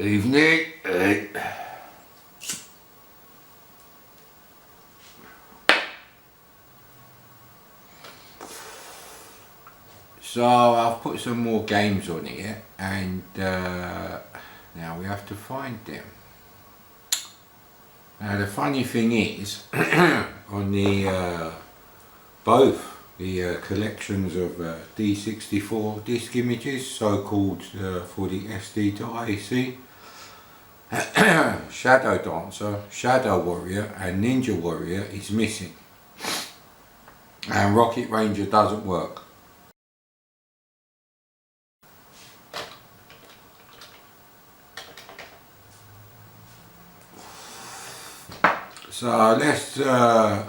Evening. So I've put some more games on here, and now we have to find them. Now the funny thing is, on the both the collections of D64 disk images, so-called for the SD to IC, Shadow Dancer, Shadow Warrior and Ninja Warrior is missing, and Rocket Ranger doesn't work. So let's, I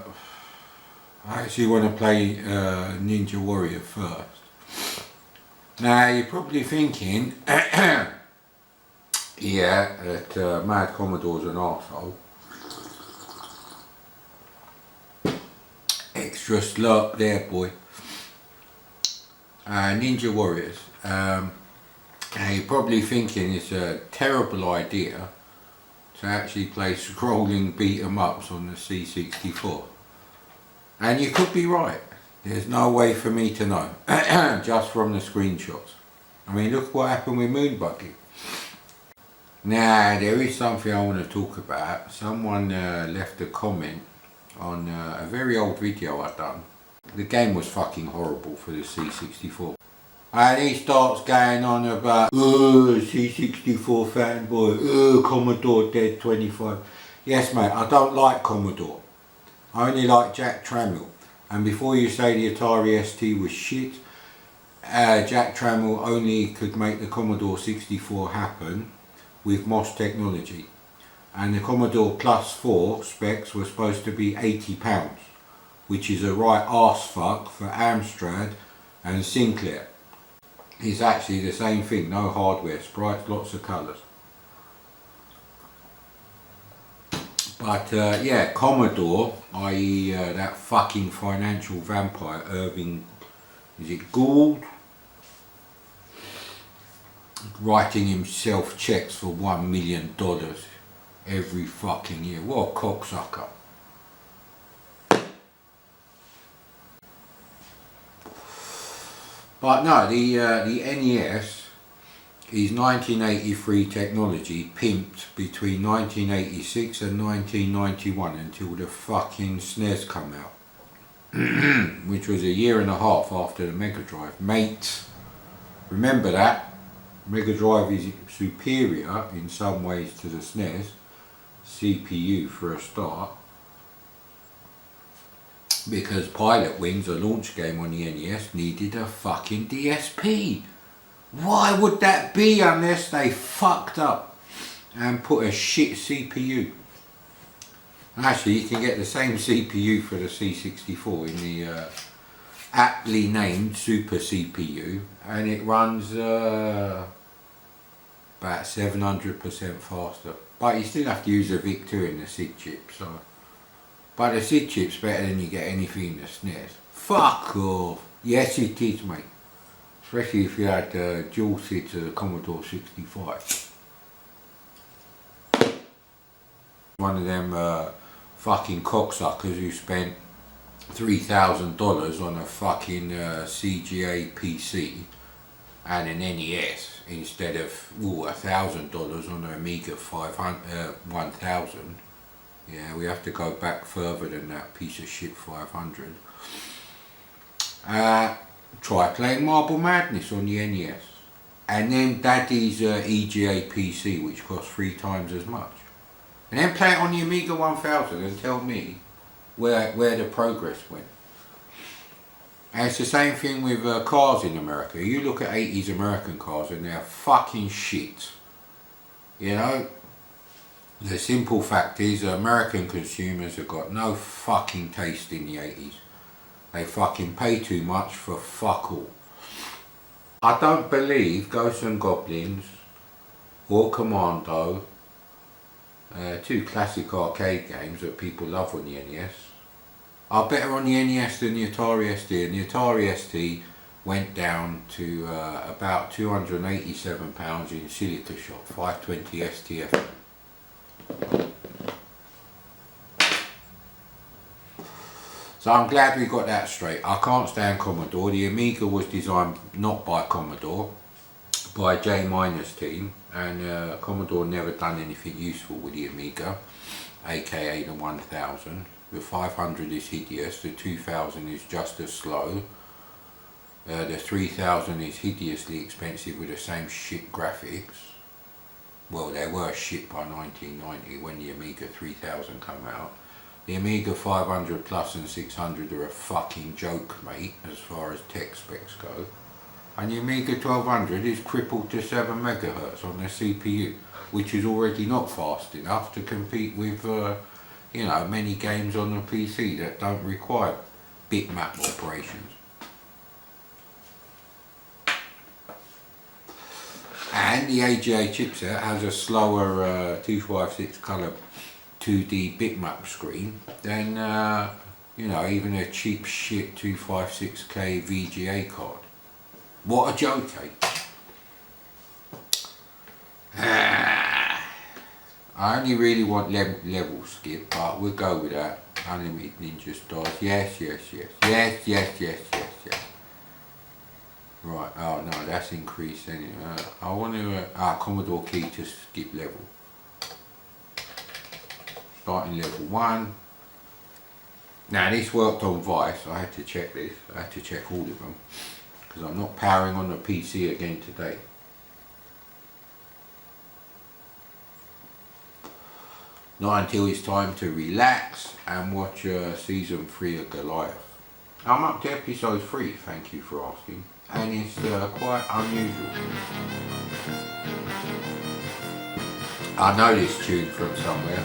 actually want to play Ninja Warrior first. Now you're probably thinking, yeah, that Mad Commodore's an arsehole. Extra slurp there, boy. Ninja Warriors. Now you're probably thinking it's a terrible idea to actually play scrolling beat 'em ups on the C64. And you could be right. There's no way for me to know, just from the screenshots. I mean, look what happened with Moonbuggy. Now, there is something I want to talk about. Someone left a comment on a very old video I've done. The game was fucking horrible for the C64. And he starts going on about, C64 fanboy, Commodore dead 25. Yes mate, I don't like Commodore. I only like Jack Trammell. And before you say the Atari ST was shit, Jack Trammell only could make the Commodore 64 happen with MOS technology. And the Commodore Plus 4 specs were supposed to be £80, which is a right arse fuck for Amstrad and Sinclair. It's actually the same thing, no hardware, sprites, lots of colours. But yeah, Commodore, i.e. that fucking financial vampire, Irving, is it Gould? Writing himself checks for $1 million every fucking year. What a cocksucker. But no, the NES is 1983 technology pimped between 1986 and 1991 until the fucking SNES come out, which was a year and a half after the Mega Drive. Mate, remember that? Mega Drive is superior in some ways to the SNES, CPU for a start. Because Pilot Wings, a launch game on the NES, needed a fucking DSP. Why would that be unless they fucked up and put a shit CPU? Actually, you can get the same CPU for the C64 in the aptly named Super CPU, and it runs about 700% faster. But you still have to use a VIC-2 in the SID chip, so. But the SID chip's better than you get anything in the SNES. Fuck off. Yes it is, mate. Especially if you had dual SID to the Commodore 65. One of them fucking cocksuckers who spent $3,000 on a fucking CGA PC and an NES instead of $1,000 on an Amiga 1000. Yeah, we have to go back further than that piece of shit 500. Try playing Marble Madness on the NES. And then Daddy's EGA PC, which costs 3 times as much. And then play it on the Amiga 1000 and tell me where the progress went. And it's the same thing with cars in America. You look at 80s American cars and they're fucking shit. You know? The simple fact is American consumers have got no fucking taste in the 80s. They fucking pay too much for fuck all. I don't believe Ghosts and Goblins or Commando, 2 classic arcade games that people love on the NES, are better on the NES than the Atari ST, and the Atari ST went down to about £287 in Silica Shop, 520 STF. So I'm glad we got that straight. I can't stand Commodore. The Amiga was designed not by Commodore, by J Minor's team, and Commodore never done anything useful with the Amiga, aka the 1000. The 500 is hideous, the 2000 is just as slow, the 3000 is hideously expensive with the same shit graphics. Well, they were shit by 1990 when the Amiga 3000 came out. The Amiga 500 Plus and 600 are a fucking joke, mate, as far as tech specs go. And the Amiga 1200 is crippled to 7 MHz on the CPU, which is already not fast enough to compete with, you know, many games on the PC that don't require bitmap operations. And the AGA chipset has a slower 256 colour 2D bitmap screen than, you know, even a cheap shit 256K VGA card. What a joke, eh? I only really want level skip, but we'll go with that. Unlimited Ninja Stars. Yes. Right, oh no, that's increased anyway. I want to, Commodore key to skip level. Starting level 1. Now this worked on Vice, I had to check this. I had to check all of them, because I'm not powering on the PC again today. Not until it's time to relax and watch season 3 of Goliath. I'm up to episode 3, thank you for asking, and it's quite unusual. I know this tune from somewhere.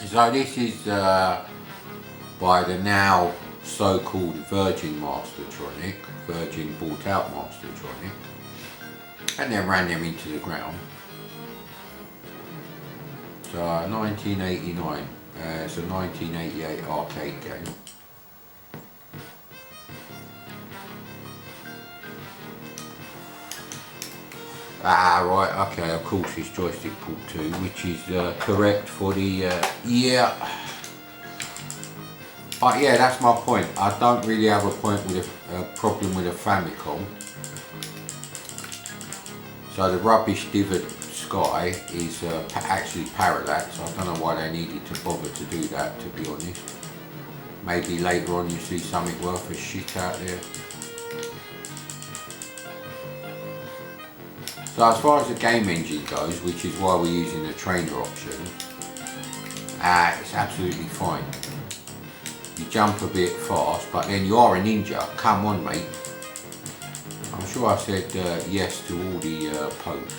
So this is by the now so-called Virgin Mastertronic. Virgin bought out Mastertronic and then ran them into the ground. So 1989, it's a 1988 arcade game. Right, okay, of course it's joystick port 2, which is correct for the, yeah. But yeah, that's my point. I don't really have a problem with a Famicom. So the rubbish divot sky is actually parallax. I don't know why they needed to bother to do that, to be honest. Maybe later on you see something worth of shit out there. So as far as the game engine goes, which is why we're using the trainer option, it's absolutely fine. You jump a bit fast, but then you are a ninja. Come on, mate. I'm sure I said yes to all the posts.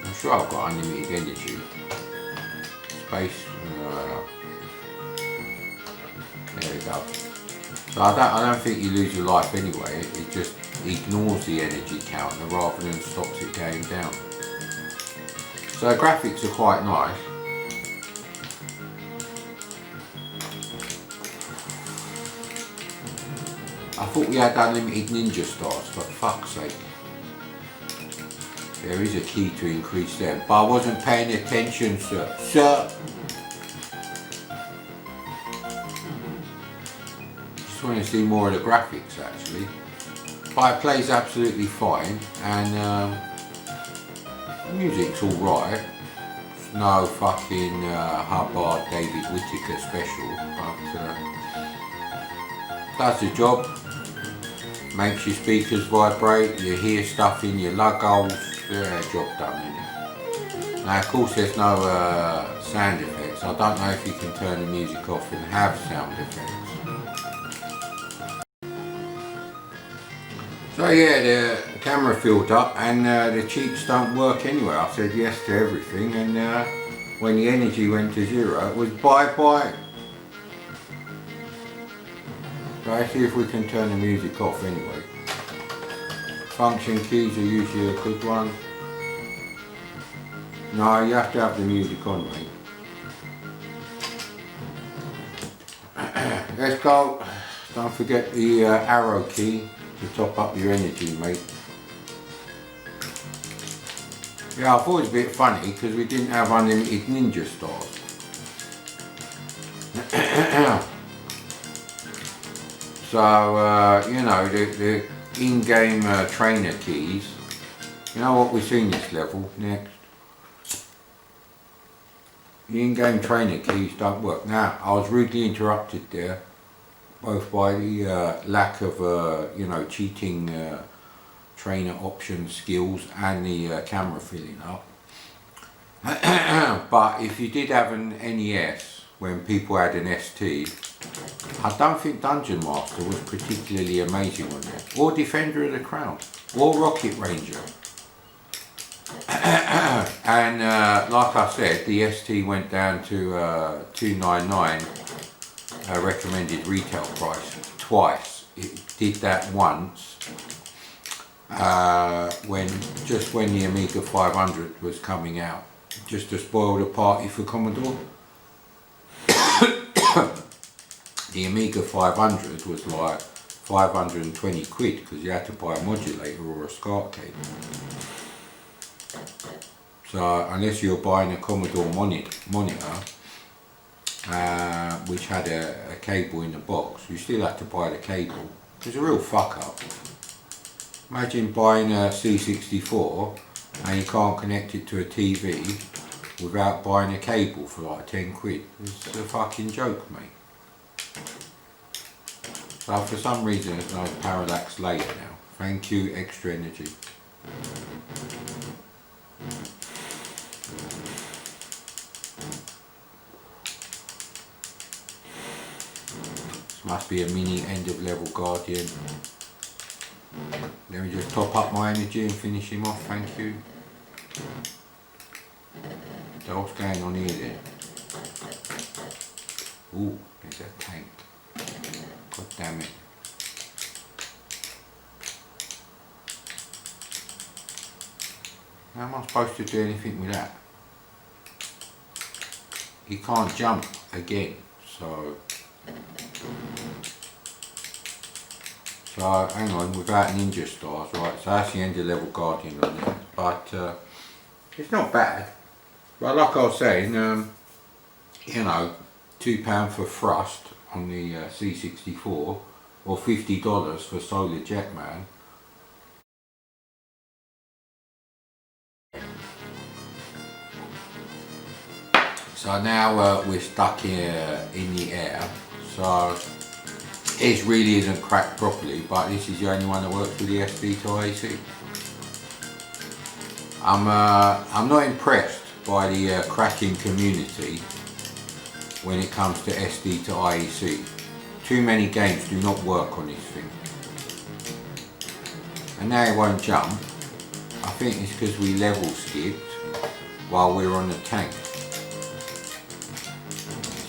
I'm sure I've got unlimited energy. Space. There we go. So I don't think you lose your life anyway. It just ignores the energy counter rather than stops it going down. So the graphics are quite nice. I thought we had unlimited Ninja Stars, for fuck's sake. There is a key to increase them, but I wasn't paying attention, sir. Just want to see more of the graphics actually. But it plays absolutely fine, and the music's alright. It's no fucking Hubbard David Whittaker special, but does the job. Makes your speakers vibrate, you hear stuff in your lug holes, yeah, job done, innit? Now of course there's no sound effects. I don't know if you can turn the music off and have sound effects. So yeah, the camera filled up and the cheats don't work anyway. I said yes to everything, and when the energy went to zero it was bye-bye. So let's see if we can turn the music off anyway. Function keys are usually a good one. No, you have to have the music on, mate. let's go. Don't forget the arrow key to top up your energy, mate. Yeah, I thought it was a bit funny because we didn't have unlimited ninja stars. So, you know, the in-game trainer keys, you know what we see in this level next? The in-game trainer keys don't work. Now, I was rudely interrupted there, both by the lack of, you know, cheating trainer option skills and the camera filling up. But if you did have an NES when people had an ST, I don't think Dungeon Master was particularly amazing on there, or Defender of the Crown, or Rocket Ranger. And like I said, the ST went down to $299 recommended retail price twice. It did that once when the Amiga 500 was coming out, just to spoil the party for Commodore. The Amiga 500 was like 520 quid because you had to buy a modulator or a SCART cable. So unless you're buying a Commodore monitor which had a cable in the box, you still had to buy the cable. It was a real fuck up. Imagine buying a C64 and you can't connect it to a TV without buying a cable for like 10 quid. It's a fucking joke, mate. So for some reason there's no parallax layer now. Thank you, extra energy. This must be a mini end of level Guardian. Let me just top up my energy and finish him off, thank you. So what's going on here then? Ooh, there's a tank. God damn it. How am I supposed to do anything with that? He can't jump again, so hang on, without ninja stars, right, so that's the end of level Guardian on there, but it's not bad. But like I was saying, you know, £2 for thrust on the C64 or $50 for Solar Jetman. So now we're stuck here in the air, so it really isn't cracked properly, but this is the only one that works with the SD to IEC. I'm not impressed by the cracking community when it comes to SD to IEC. Too many games do not work on this thing. And now it won't jump. I think it's because we level skipped while we were on the tank.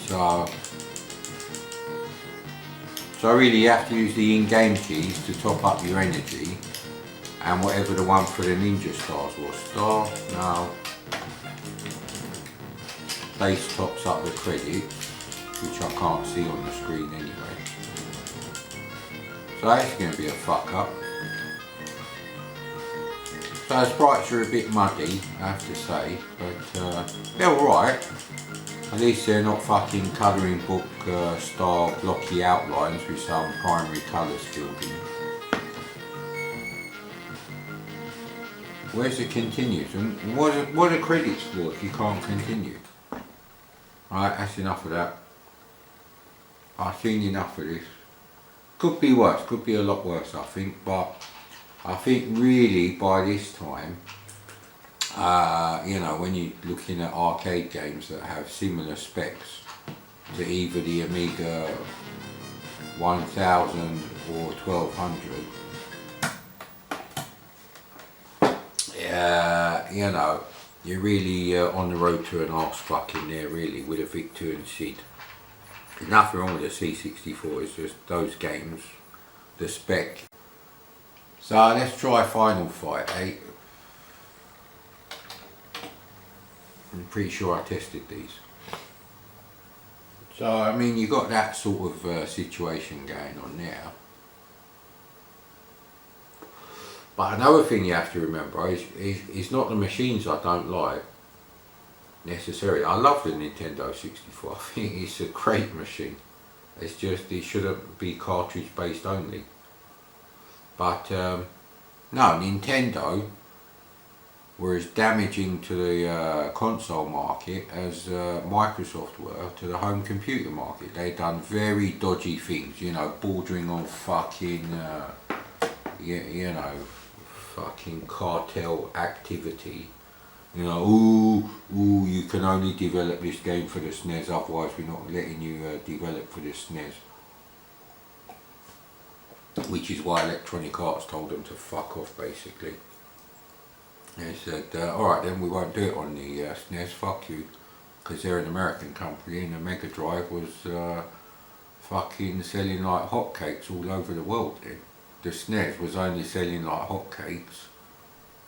So really you have to use the in-game keys to top up your energy, and whatever the one for the ninja stars was. Star? No. Base tops up the credits, which I can't see on the screen anyway. So that's going to be a fuck up. So the sprites are a bit muddy, I have to say, but they're alright. At least they're not fucking colouring book style blocky outlines with some primary colours filled in. Where's the continues? And what are credits for if you can't continue? Right, that's enough of that. I've seen enough of this. Could be worse, could be a lot worse I think, but I think really by this time, you know, when you're looking at arcade games that have similar specs to either the Amiga 1000 or 1200, you know, you're really on the road to an arse fucking there really with a Victor and Sid. There's nothing wrong with the C64, it's just those games, the spec. So let's try Final Fight 8. I'm pretty sure I tested these. So I mean, you got that sort of situation going on now. But another thing you have to remember is not the machines I don't like necessarily. I love the Nintendo 64. I think it's a great machine. It's just it shouldn't be cartridge based only. But no, Nintendo were as damaging to the console market as Microsoft were to the home computer market. They done very dodgy things, you know, bordering on fucking, you know, fucking cartel activity. You know, ooh, you can only develop this game for the SNES, otherwise we're not letting you develop for the SNES. Which is why Electronic Arts told them to fuck off, basically. They said, alright then, we won't do it on the SNES, fuck you. Because they're an American company and the Mega Drive was fucking selling like hotcakes all over the world then. The SNES was only selling like hotcakes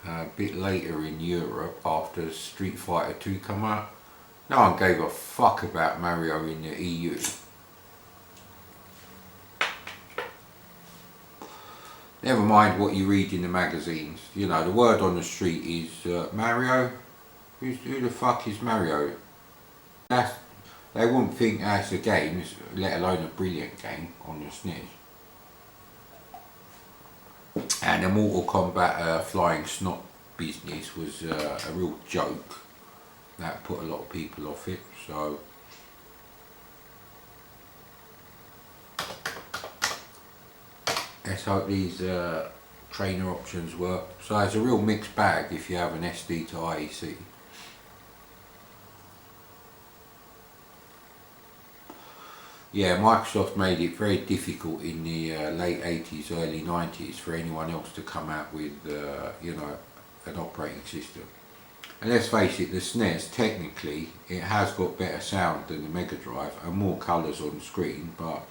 a bit later in Europe after Street Fighter 2 come out. No one gave a fuck about Mario in the EU. Never mind what you read in the magazines. You know, the word on the street is Mario. Who the fuck is Mario? They wouldn't think that's a game, let alone a brilliant game on the SNES. And the Mortal Kombat flying snot business was a real joke. That put a lot of people off it, so let's hope these trainer options work. So it's a real mixed bag if you have an SD to IEC. Yeah, Microsoft made it very difficult in the late 80s, early 90s for anyone else to come out with, you know, an operating system. And let's face it, the SNES, technically, it has got better sound than the Mega Drive and more colours on the screen, but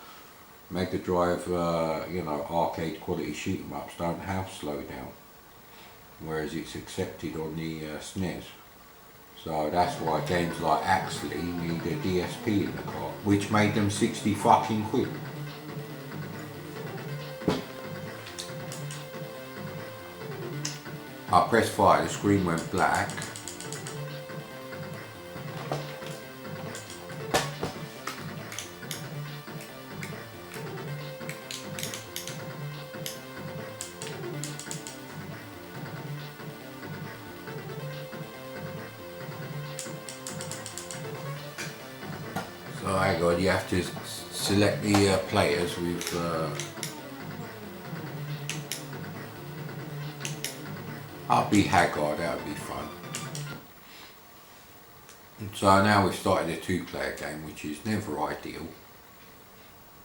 Mega Drive, you know, arcade quality shoot 'em ups don't have slowdown, whereas it's accepted on the SNES. So that's why games like Axley need a DSP in the car, which made them 60 fucking quid. I pressed fire, the screen went black. So hang on, you have to select the players with I'll be Haggard, that would be fun. So now we've started a 2-player game, which is never ideal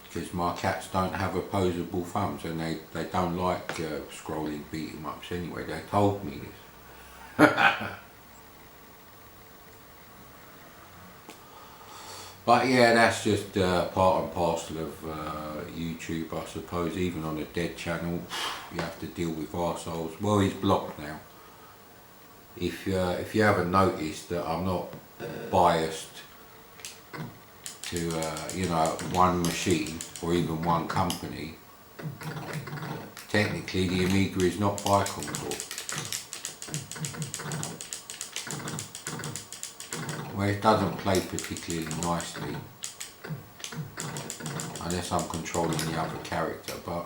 because my cats don't have opposable thumbs and they don't like scrolling beat 'em ups anyway. They told me this. But yeah, that's just part and parcel of YouTube, I suppose. Even on a dead channel, you have to deal with arseholes. Well, he's blocked now. If you haven't noticed that I'm not biased to you know, one machine or even one company, technically the Amiga is not by Commodore. Well, it doesn't play particularly nicely unless I'm controlling the other character, but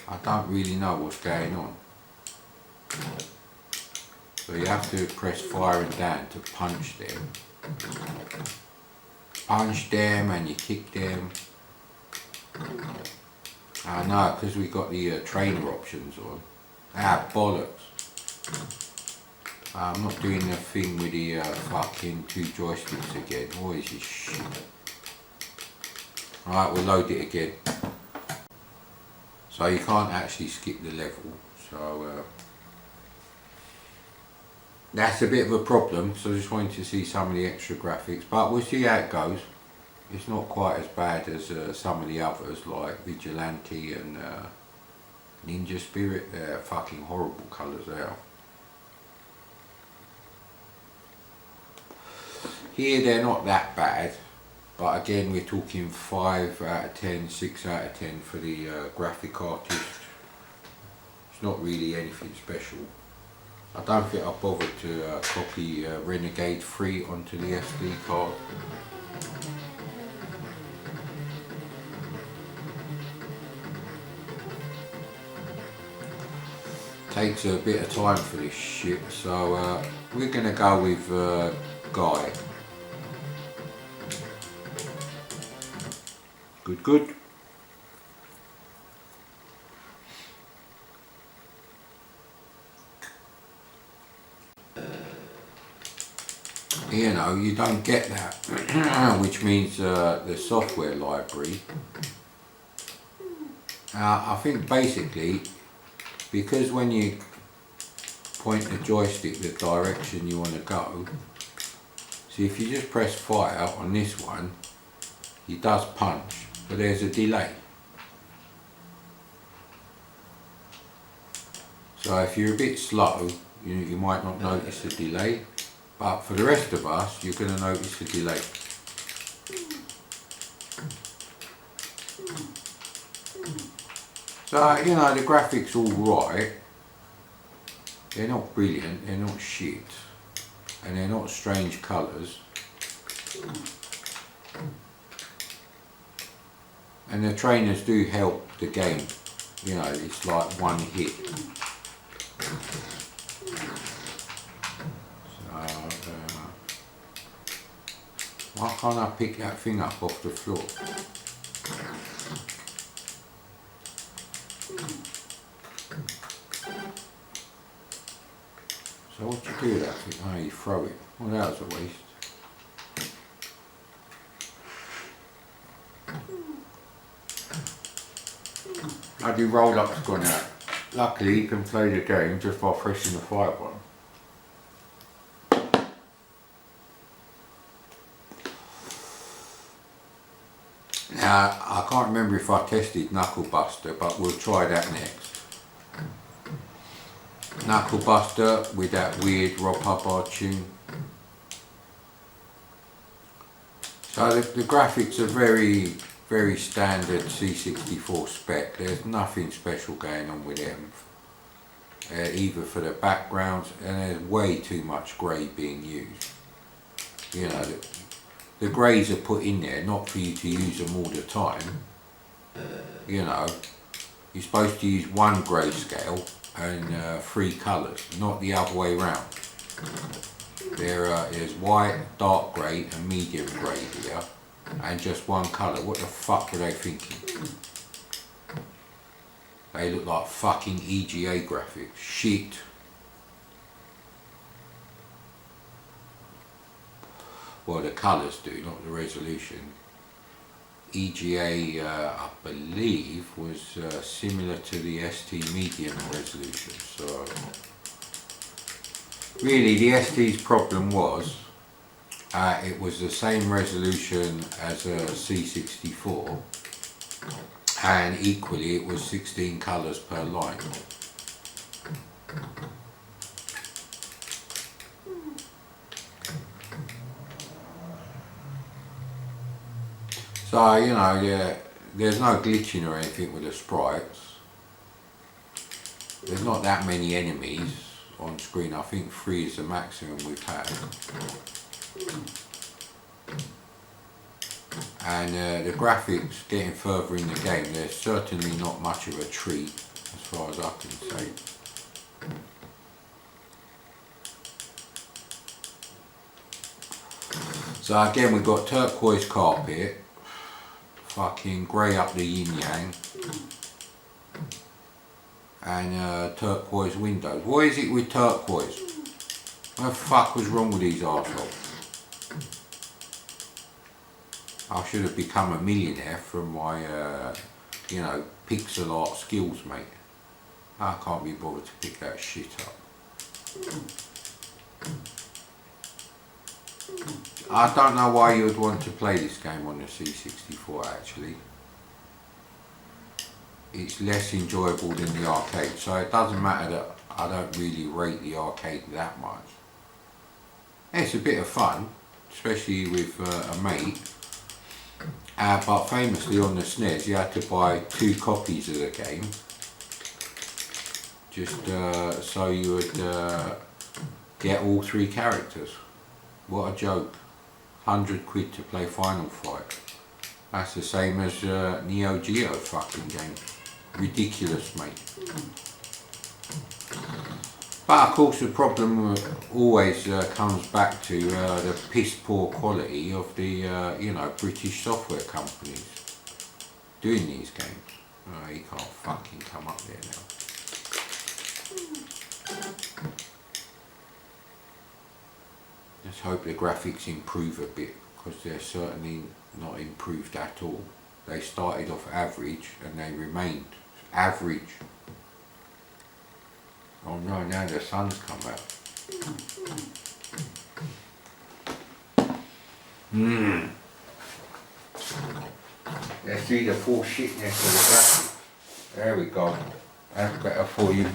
I don't really know what's going on. So you have to press fire and down to punch them. Punch them and you kick them. I know, because we got the trainer options on. Ah, bollocks. I'm not doing the thing with the fucking 2 joysticks again. What is this shit? Alright, we'll load it again. So you can't actually skip the level. So that's a bit of a problem. So I just wanted to see some of the extra graphics. But we'll see how it goes. It's not quite as bad as some of the others like Vigilante and Ninja Spirit. They're fucking horrible colours there. Here they're not that bad, but again we're talking 5 out of 10, 6 out of 10 for the graphic artist. It's not really anything special. I don't think I bothered to copy Renegade 3 onto the SD card. Takes a bit of time for this shit, so we're gonna go with Guy. Good, good. You know, you don't get that, which means the software library. I think basically, because when you point the joystick the direction you want to go, see if you just press fire on this one, he does punch, but there's a delay. So if you're a bit slow, you might not notice the delay, but for the rest of us, you're going to notice the delay. So, you know, the graphics all right. They're not brilliant, they're not shit, and they're not strange colours. And the trainers do help the game. You know, it's like one hit. Why can't I pick that thing up off the floor? So what you do with that thing? Oh, you throw it. Well, that was a waste. Bloody roll-up's gone out. Luckily you can play the game just by pressing the fire button. Now, I can't remember if I tested Knuckle Buster, but we'll try that next. Knuckle Buster with that weird Rob Hubbard tune. So the graphics are very, very standard C64 spec. There's nothing special going on with them, either for the backgrounds, and there's way too much grey being used. You know, the greys are put in there not for you to use them all the time. You know, you're supposed to use one grayscale and 3 colours, not the other way round. There's white, dark grey and medium grey here, and just one colour. What the fuck were they thinking? They look like fucking EGA graphics. Shit. Well, the colours do, not the resolution. EGA, I believe, was similar to the ST medium resolution. So, really, the ST's problem was it was the same resolution as a C64, and equally it was 16 colours per line. So, you know, yeah, there's no glitching or anything with the sprites. There's not that many enemies on screen. I think 3 is the maximum we've had. And the graphics getting further in the game, there's certainly not much of a treat as far as I can say. So again, we've got turquoise carpet, fucking grey up the yin yang, and turquoise windows. What is it with turquoise? What the fuck was wrong with these arseholes? I should have become a millionaire from my, you know, pixel art skills, mate. I can't be bothered to pick that shit up. I don't know why you would want to play this game on the C64 actually. It's less enjoyable than the arcade, so it doesn't matter that I don't really rate the arcade that much. It's a bit of fun especially with a mate. But famously on the SNES you had to buy 2 copies of the game, just so you would get all 3 characters. What a joke. 100 quid to play Final Fight. That's the same as Neo Geo fucking game. Ridiculous, mate. But of course the problem always comes back to the piss poor quality of the you know, British software companies doing these games. He can't fucking come up there now. Let's hope the graphics improve a bit, because they're certainly not improved at all. They started off average and they remained average. Oh no, now the sun's come out. Let's see the full shitness of the graphics. There we go. That's better for you.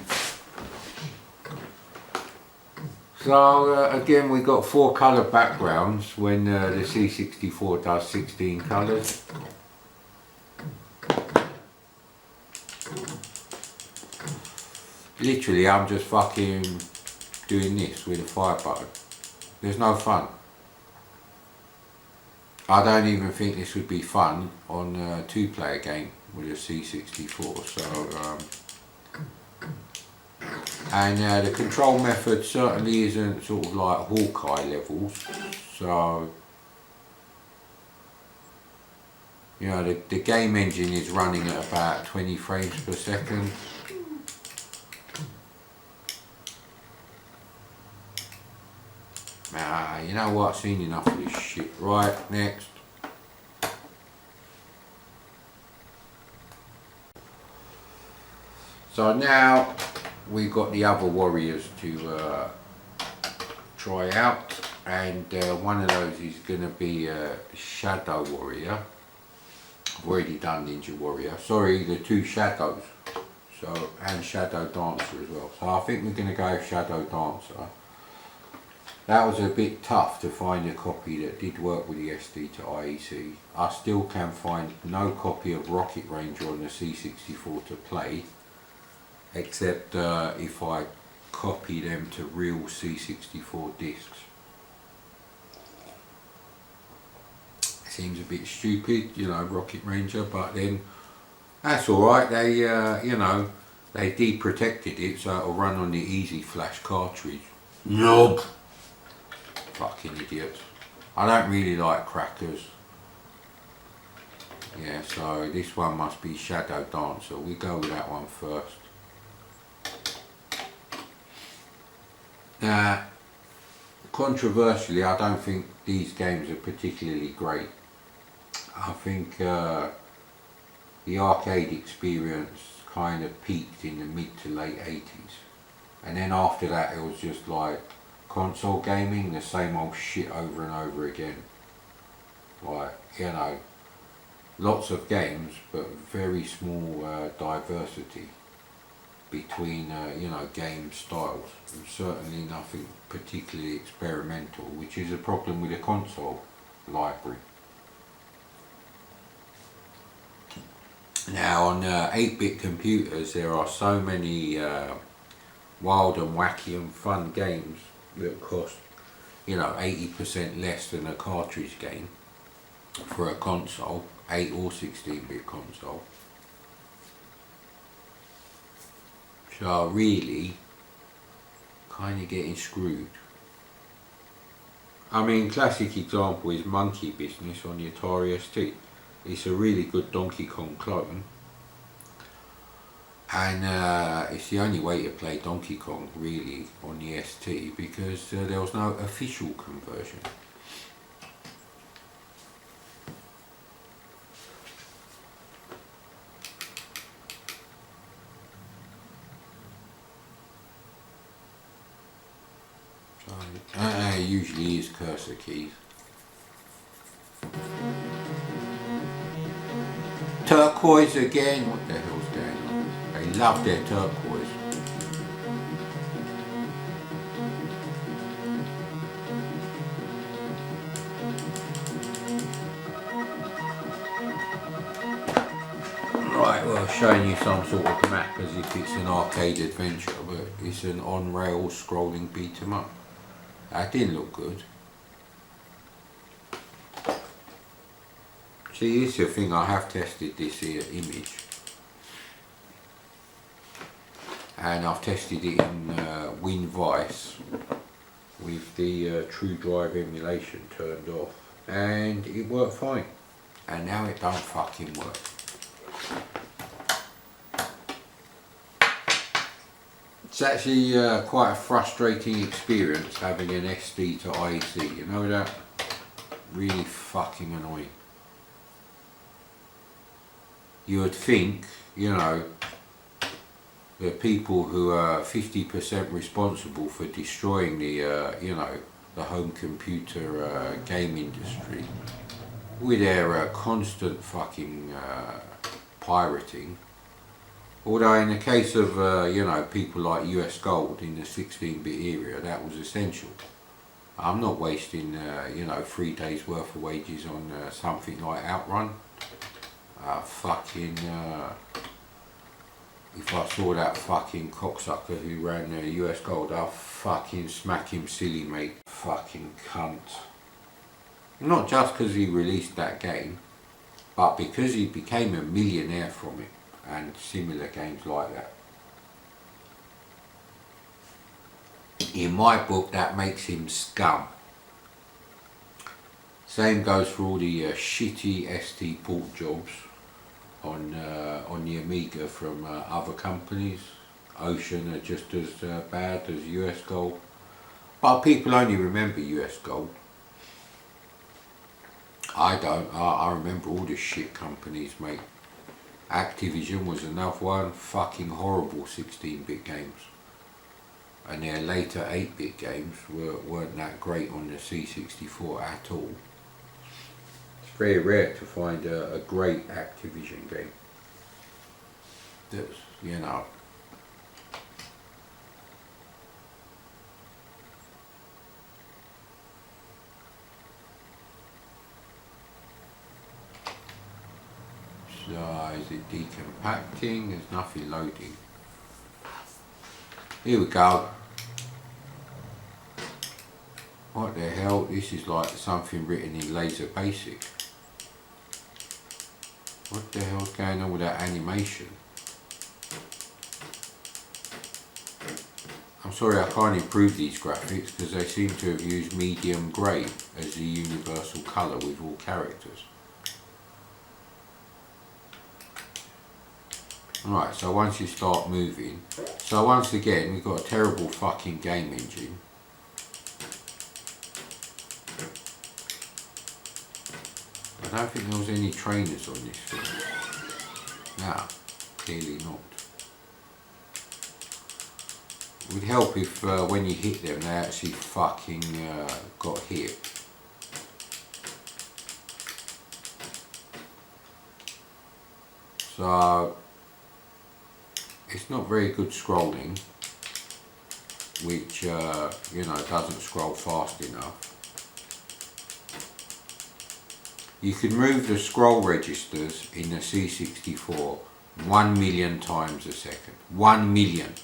So again, we got 4 colour backgrounds when the C64 does 16 colours. Literally, I'm just fucking doing this with a fire button. There's no fun. I don't even think this would be fun on a 2-player game with a C64. So, and the control method certainly isn't sort of like Hawkeye levels. So, you know, the game engine is running at about 20 frames per second. You know what, I've seen enough of this shit. Right, next. So now we've got the other warriors to try out, and one of those is going to be Shadow Warrior. I've already done Ninja Warrior. Sorry, the 2 Shadows. So, and Shadow Dancer as well. So I think we're going to go Shadow Dancer. That was a bit tough to find a copy that did work with the SD to IEC. I still can find no copy of Rocket Ranger on the C64 to play, except if I copy them to real C64 discs. Seems a bit stupid, you know, Rocket Ranger, but then that's alright. They, you know, they deprotected it so it'll run on the Easy Flash cartridge. Nope. Fucking idiots. I don't really like crackers. Yeah, so this one must be Shadow Dancer. We go with that one first. Now, controversially, I don't think these games are particularly great. I think the arcade experience kind of peaked in the mid to late 80s. And then after that it was just like console gaming, the same old shit over and over again. Like, you know, lots of games but very small diversity between you know, game styles, and certainly nothing particularly experimental, which is a problem with a console library. Now on 8-bit computers there are so many wild and wacky and fun games that cost, you know, 80% less than a cartridge game for a console, 8 or 16-bit console. So really kind of getting screwed. I mean, classic example is Monkey Business on the Atari ST. It's a really good Donkey Kong clone, and it's the only way to play Donkey Kong really on the ST, because there was no official conversion. So usually is cursor keys. Turquoise again, what the hell's going on? They love their turquoise. Well, showing you some sort of map as if it's an arcade adventure, but it's an on-rail scrolling beat 'em up. That didn't look good. See, here's the thing, I have tested this here image. And I've tested it in WinVice with the True Drive emulation turned off. And it worked fine. And now it don't fucking work. It's actually quite a frustrating experience having an SD to IEC, you know that? Really fucking annoying. You would think, you know, the people who are 50% responsible for destroying the, you know, the home computer game industry with their constant fucking pirating. Although in the case of, you know, people like US Gold in the 16-bit era, that was essential. I'm not wasting, you know, 3 days worth of wages on something like Outrun. If I saw that fucking cocksucker who ran US Gold, I'll fucking smack him silly, mate. Fucking cunt. Not just because he released that game, but because he became a millionaire from it, and similar games like that. In my book, that makes him scum. Same goes for all the shitty ST port jobs on the Amiga from other companies. Ocean are just as bad as US Gold, but people only remember US Gold. I don't. I remember all the shit companies, mate. Activision was another one. Fucking horrible 16-bit games, and their later 8-bit games weren't that great on the C64 at all. It's very rare to find a great Activision game that's, you know, so is it decompacting? There's nothing loading. Here we go. What the hell? This is like something written in Laser Basic. What the hell's going on with that animation? I'm sorry I can't improve these graphics because they seem to have used medium grey as the universal colour with all characters. Right, so once you start moving, so once again we've got a terrible fucking game engine. I don't think there was any trainers on this thing. No, clearly not. It would help if when you hit them they actually fucking got hit. So it's not very good scrolling, which you know, doesn't scroll fast enough. You can move the scroll registers in the C64 1 million times a second. 1 million.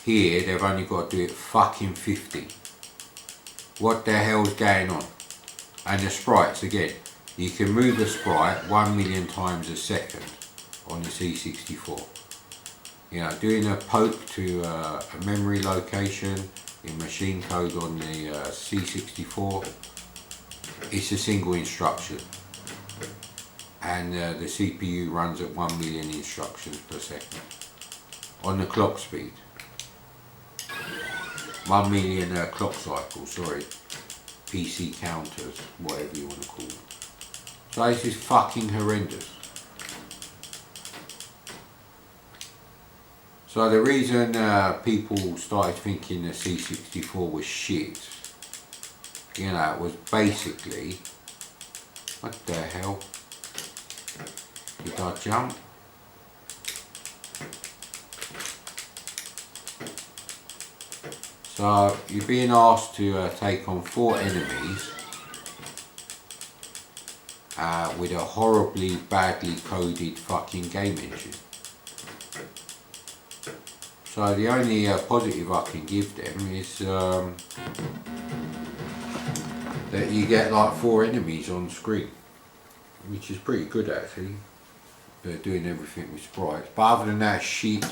Here they've only got to do it fucking 50. What the hell's going on? And the sprites again. You can move the sprite 1 million times a second on the C64. You know, doing a poke to a memory location in machine code on the C64. It's a single instruction, and the CPU runs at 1 million instructions per second on the clock speed. 1 million clock cycles, sorry, PC counters, whatever you want to call them. So this is fucking horrendous. So the reason people started thinking the C64 was shit, you know, it was basically, what the hell, did I jump? So you're being asked to take on 4 enemies with a horribly badly coded fucking game engine. So the only positive I can give them is that you get like 4 enemies on screen, which is pretty good actually. They're doing everything with sprites, but other than that, shit.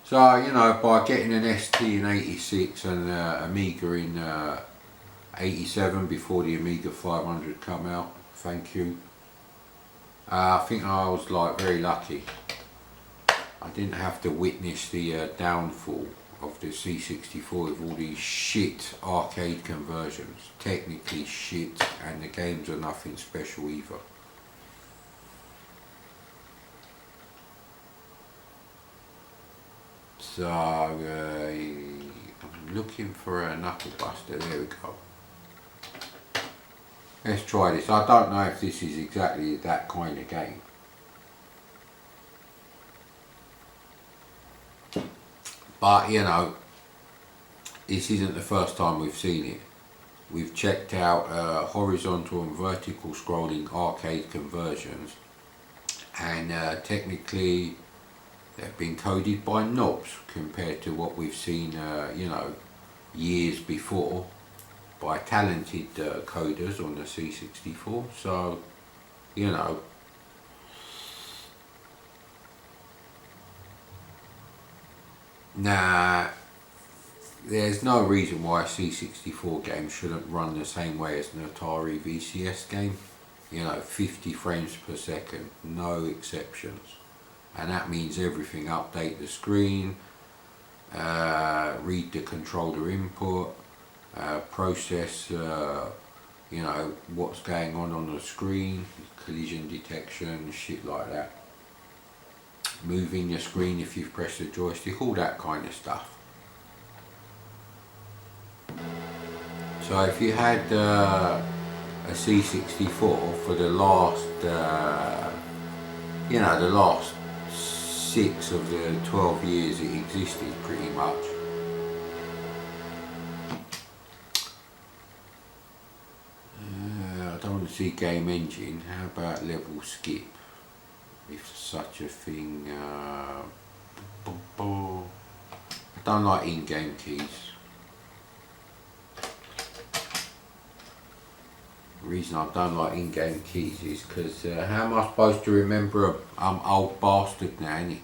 So, you know, by getting an ST in 86 and Amiga in 87 before the Amiga 500 come out, thank you. I think I was like very lucky. I didn't have to witness the downfall of the C64 with all these shit arcade conversions. Technically shit, and the games are nothing special either. So I'm looking for a Knuckle Buster. There we go. Let's try this. I don't know if this is exactly that kind of game. But you know, this isn't the first time we've seen it. We've checked out horizontal and vertical scrolling arcade conversions, and technically they've been coded by knobs compared to what we've seen, you know, years before by talented coders on the C64. So, you know, nah, there's no reason why a C64 game shouldn't run the same way as an Atari VCS game. You know, 50 frames per second, no exceptions. And that means everything: update the screen, read the controller input, process, you know, what's going on the screen, collision detection, shit like that. Moving your screen if you've pressed the joystick, all that kind of stuff. So if you had a C64 for the last, you know, the last 6 of the 12 years it existed, pretty much. I don't want to see game engine. How about level skip, if such a thing? I don't like in-game keys. The reason I don't like in-game keys is because how am I supposed to remember I'm old bastard now, innit?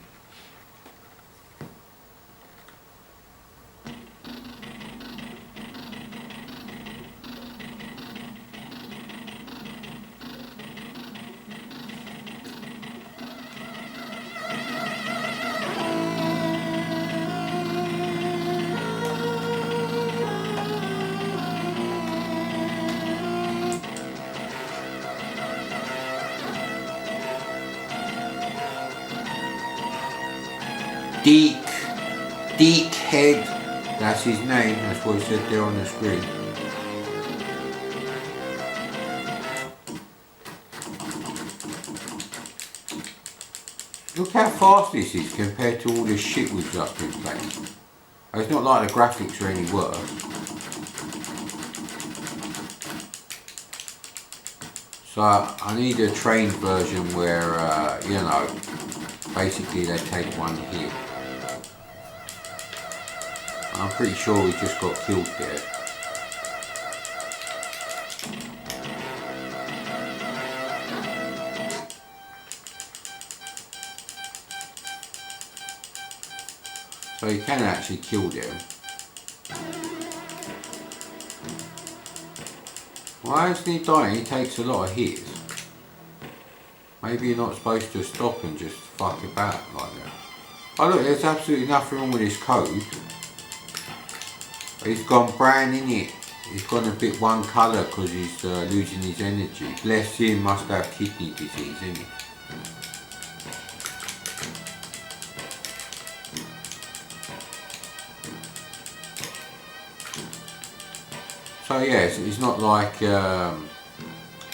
Deek Head, that's his name, that's what it said there on the screen. Look how fast this is compared to all the shit we've just been playing. It's not like the graphics are any worse. So I need a trained version where, you know, basically they take one hit. I'm pretty sure we just got killed there. So you can actually kill them. Why isn't he dying? He takes a lot of hits. Maybe you're not supposed to stop and just fuck about like that. Oh look, there's absolutely nothing wrong with his code. He's gone brown in it. He's gone a bit one colour because he's losing his energy. Bless him, must have kidney disease, isn't he? So yes, it's not like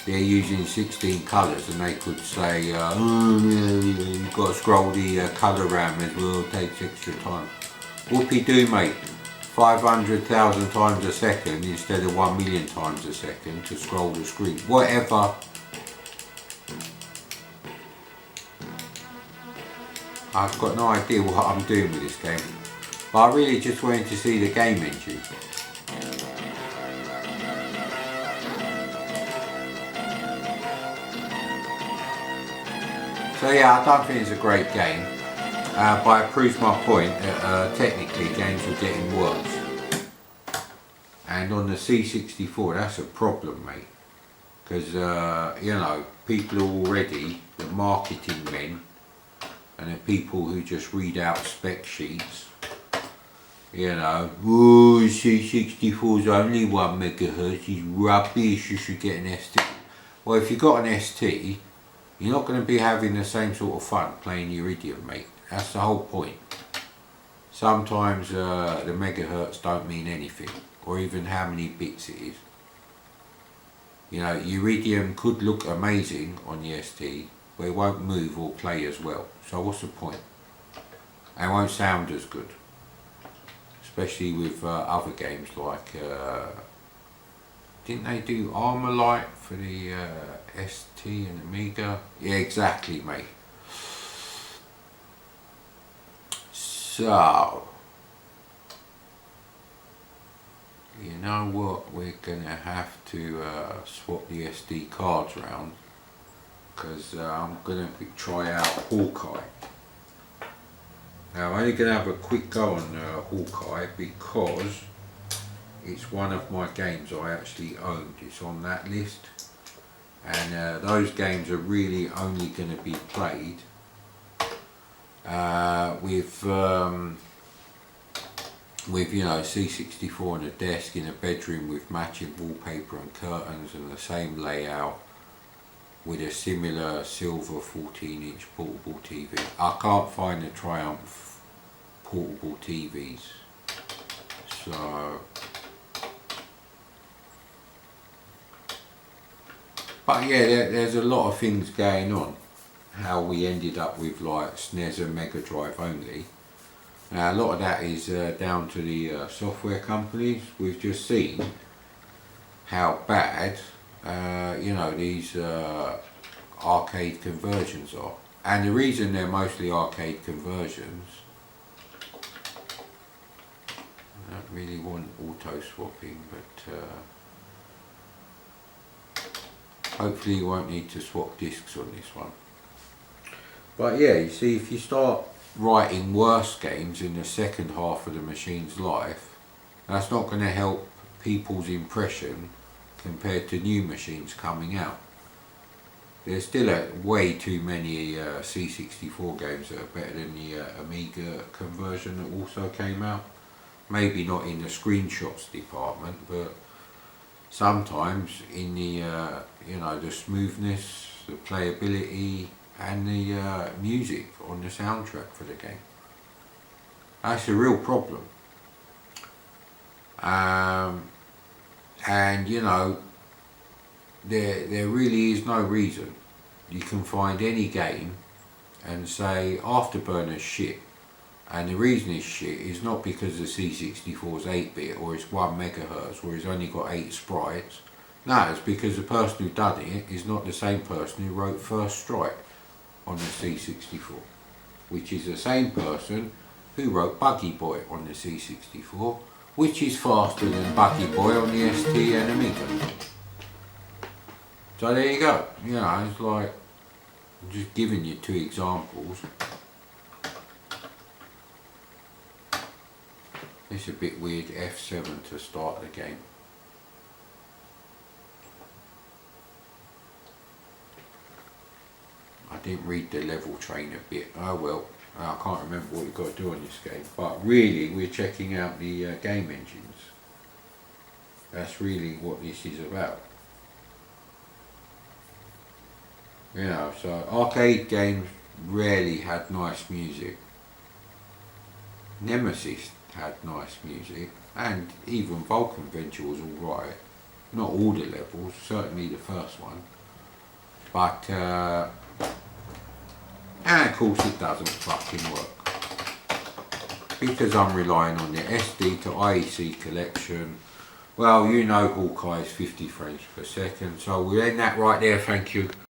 they're using 16 colours, and they could say, oh, you've got to scroll the colour RAM as well, it takes extra time. Whoopie do, mate. 500,000 times a second instead of 1 million times a second to scroll the screen. Whatever. I've got no idea what I'm doing with this game, but I really just wanted to see the game engine. So yeah, I don't think it's a great game, but it proves my point that technically games are getting worse. And on the C64, that's a problem, mate, because you know, people are already, the marketing men and the people who just read out spec sheets, you know, oh, C64's only 1 megahertz, it's rubbish, you should get an ST. Well, if you've got an ST, you're not going to be having the same sort of fun playing Iridium, mate. That's the whole point. Sometimes the megahertz don't mean anything, or even how many bits it is. You know, Iridium could look amazing on the ST, but it won't move or play as well. So what's the point? And it won't sound as good. Especially with other games like, didn't they do Armorlight for the ST and Amiga? Yeah, exactly, mate. So, you know what, we're gonna have to swap the SD cards around, because I'm gonna try out Hawkeye. Now I'm only gonna have a quick go on Hawkeye because it's one of my games I actually owned. It's on that list, and those games are really only going to be played with you know, C64 on a desk in a bedroom with matching wallpaper and curtains and the same layout with a similar silver 14-inch portable TV. I can't find the Triumph portable TVs, so. But yeah, there's a lot of things going on. How we ended up with like SNES and Mega Drive only. Now a lot of that is down to the software companies. We've just seen how bad you know, these arcade conversions are. And the reason they're mostly arcade conversions, I don't really want auto swapping, but hopefully you won't need to swap discs on this one. But yeah, you see, if you start writing worse games in the second half of the machine's life, that's not going to help people's impression compared to new machines coming out. There's still way too many C64 games that are better than the Amiga conversion that also came out. Maybe not in the screenshots department, but sometimes in the you know, the smoothness, the playability, and the music on the soundtrack for the game. That's a real problem. And you know, there really is no reason you can find any game and say Afterburner's shit, and the reason it's shit is not because the C64's 8-bit or it's 1 megahertz or it's only got 8 sprites. No, it's because the person who done it is not the same person who wrote First Strike on the C64, which is the same person who wrote Buggy Boy on the C64, which is faster than Buggy Boy on the ST and Amiga. So there you go. You know, it's like, I'm just giving you 2 examples. It's a bit weird, F7 to start the game. I didn't read the level trainer bit. Oh well, I can't remember what you've got to do on this game. But really, we're checking out the game engines. That's really what this is about. You know, so arcade games rarely had nice music. Nemesis had nice music, and even Vulcan Venture was alright. Not all the levels, certainly the first one. but and of course it doesn't fucking work because I'm relying on the SD to IEC collection. Well, you know Hawkeye's 50 frames per second, so we'll end that right there. Thank you.